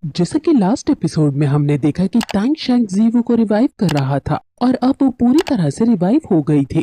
जैसा कि last episode में हमने देखा कि टैंग शैंक जीवू को रिवाइव कर रहा था और अब वो पूरी तरह से रिवाइव हो गई थी।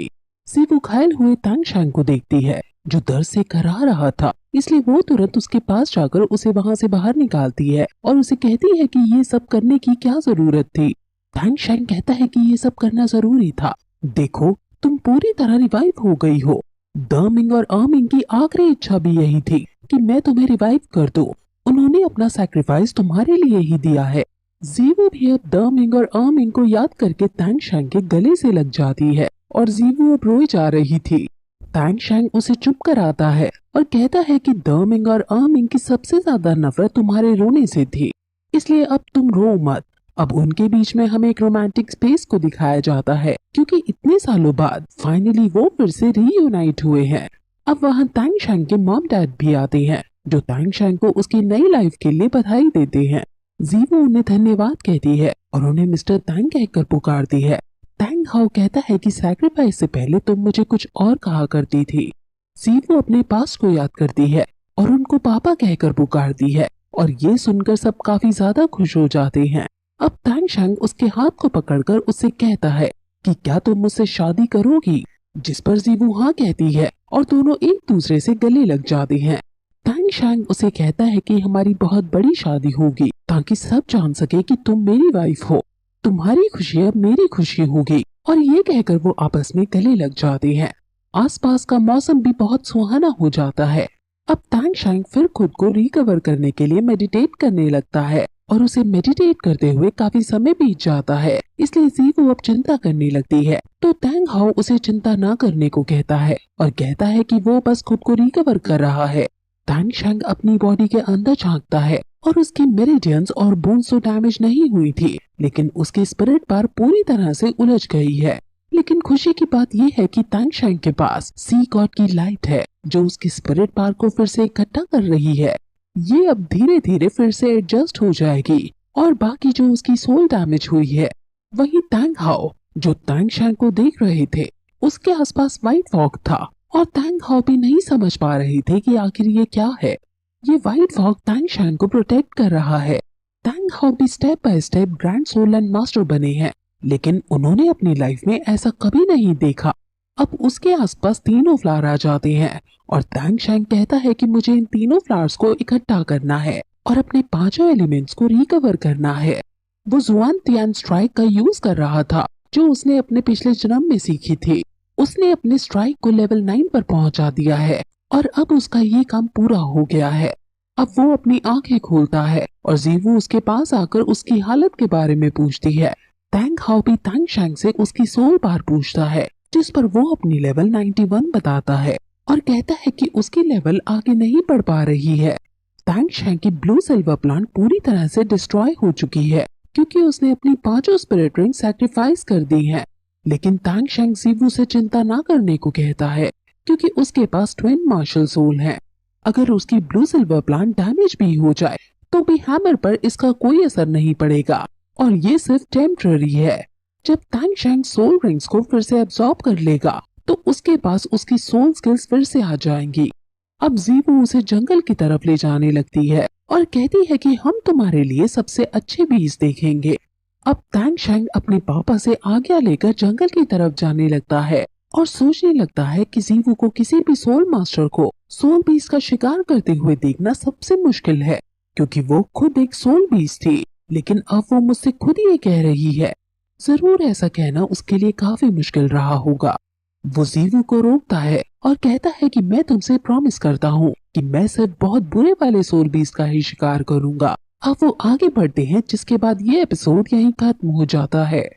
जीवू घायल हुए टैंग शैंक को देखती है जो दर्द से कराह रहा था, इसलिए वो तुरंत उसके पास जाकर उसे वहां से बाहर निकालती है और उसे कहती है कि ये सब करने की क्या जरूरत थी। टैंग शैंक कहता है कि ये सब करना जरूरी था। देखो, तुम पूरी तरह रिवाइव हो गई हो। दमिंग और आमिंग की आखिरी इच्छा भी यही थी कि मैं तुम्हें रिवाइव कर दूं। उन्होंने अपना सैक्रिफाइस तुम्हारे लिए ही दिया है। जीवू भी अब दमिंग और आमिंग को याद करके टैंग शैंक के गले से लग जाती है और जीवू अब रोए जा रही थी। टैंग शैंक उसे चुप कराता है और कहता है कि दमिंग और आमिंग की सबसे ज्यादा नफरत तुम्हारे रोने से थी, इसलिए अब तुम रो मत। अब उनके बीच में हमें एक रोमांटिक स्पेस को दिखाया जाता है क्योंकि इतने सालों बाद फाइनली वो फिर से रीयूनाइट हुए हैं। अब वहाँ टैंग शैंक के मॉम डैड भी आते हैं जो टैंग शैंक को उसकी नई लाइफ के लिए बधाई देते हैं। जीवू उन्हें धन्यवाद कहती है और उन्हें मिस्टर टैंग कहकर पुकारती है। टैंग हाउ कहता है कि सैक्रिफाइस से पहले तुम मुझे कुछ और कहा करती थी। जीवू अपने पास्ट को याद करती है और उनको पापा कहकर पुकारती है और ये सुनकर सब काफी ज्यादा खुश हो जाते हैं। अब टैंग शैंक उसके हाथ को पकड़कर उससे कहता है कि क्या तुम मुझसे शादी करोगी, जिस पर जीवू हाँ कहती है और दोनों एक दूसरे से गले लग जाते हैं। टैंग शैंक उसे कहता है कि हमारी बहुत बड़ी शादी होगी ताकि सब जान सके कि तुम मेरी वाइफ हो। तुम्हारी खुशी अब मेरी खुशी होगी। और ये कहकर वो आपस में गले लग जाते हैं। आसपास का मौसम भी बहुत सुहाना हो जाता है। अब टैंग शैंक फिर खुद को रिकवर करने के लिए मेडिटेट करने लगता है और उसे मेडिटेट करते हुए काफी समय बीत जाता है, इसलिए जीवू अब चिंता करने लगती है। तो टैंग हाउ उसे चिंता ना करने को कहता है और कहता है कि वो बस खुद को रिकवर कर रहा है। टैंग शैंक अपनी बॉडी के अंदर झांकता है और उसकी मेरिडियंस और बोन्स तो डैमेज नहीं हुई थी, लेकिन उसकी स्पिरिट बार पूरी तरह से उलझ गई है। लेकिन खुशी की बात यह है कि टैंग शैंक के पास सी गॉड की लाइट है जो उसकी स्पिरिट पार को फिर से इकट्ठा कर रही है। ये अब धीरे धीरे फिर से एडजस्ट हो जाएगी और बाकी जो उसकी सोल डैमेज हुई है, वही टैंग हाउ जो टैंग शैंक को देख रहे थे, उसके आसपास व्हाइट फॉग था और टैंग हाउ भी नहीं समझ पा रहे थे कि आखिर ये क्या है। ये व्हाइट फॉग टैंग शैंक को प्रोटेक्ट कर रहा है। टैंग हाउ भी step by step grand soul and master बने हैं, लेकिन उन्होंने अपनी लाइफ में ऐसा कभी नहीं देखा। अब उसके आसपास तीनों फ्लावर आ जाते हैं और टैंग शैंक कहता है कि मुझे इन तीनों फ्लावर्स को इकट्ठा करना है और अपने पांचों एलिमेंट्स को रिकवर करना है। वो जुआन तियान स्ट्राइक का यूज कर रहा था जो उसने अपने पिछले जन्म में सीखी थी। उसने अपने स्ट्राइक को लेवल 9 पर पहुंचा दिया है और अब उसका ये काम पूरा हो गया है। अब वो अपनी आंखें खोलता है और जीवू उसके पास आकर उसकी हालत के बारे में पूछती है। टैंग हाउ भी टैंग शैंक से उसकी सोल बार पूछता है, जिस पर वो अपनी लेवल 91 बताता है और कहता है कि उसकी लेवल आगे नहीं बढ़ पा रही है। टैंग शैंक की ब्लू सिल्वर प्लांट पूरी तरह से डिस्ट्रॉय हो चुकी है क्योंकि उसने अपनी पांचों स्पिरिट रिंग सैक्रिफाइस कर दी हैं। लेकिन टैंग शैंक जीवू से चिंता ना करने को कहता है क्योंकि उसके पास ट्विन मार्शल सोल है। अगर उसकी ब्लू सिल्वर प्लांट डैमेज भी हो जाए तो भी हैमर पर इसका कोई असर नहीं पड़ेगा और ये सिर्फ टेम्पररी है। जब टैंग शैंक सोल रिंग्स को फिर से एब्जॉर्ब कर लेगा तो उसके पास उसकी सोल स्किल्स फिर से आ जाएंगी। अब जीवू उसे जंगल की तरफ ले जाने लगती है और कहती है कि हम तुम्हारे लिए सबसे अच्छे बीज देखेंगे। अब टैंग शैंक अपने पापा से आज्ञा लेकर जंगल की तरफ जाने लगता है और सोचने लगता है कि जीवू को किसी भी सोल मास्टर को सोल बीज का शिकार करते हुए देखना सबसे मुश्किल है क्योंकि वो खुद एक सोल बीज थी। लेकिन अब वो मुझसे खुद ये कह रही है, जरूर ऐसा कहना उसके लिए काफी मुश्किल रहा होगा। वो जीवू को रोकता है और कहता है कि मैं तुमसे प्रॉमिस करता हूँ कि मैं सिर्फ बहुत बुरे वाले सोल बीज का ही शिकार करूंगा। अब वो आगे बढ़ते हैं जिसके बाद ये एपिसोड यहीं खत्म हो जाता है।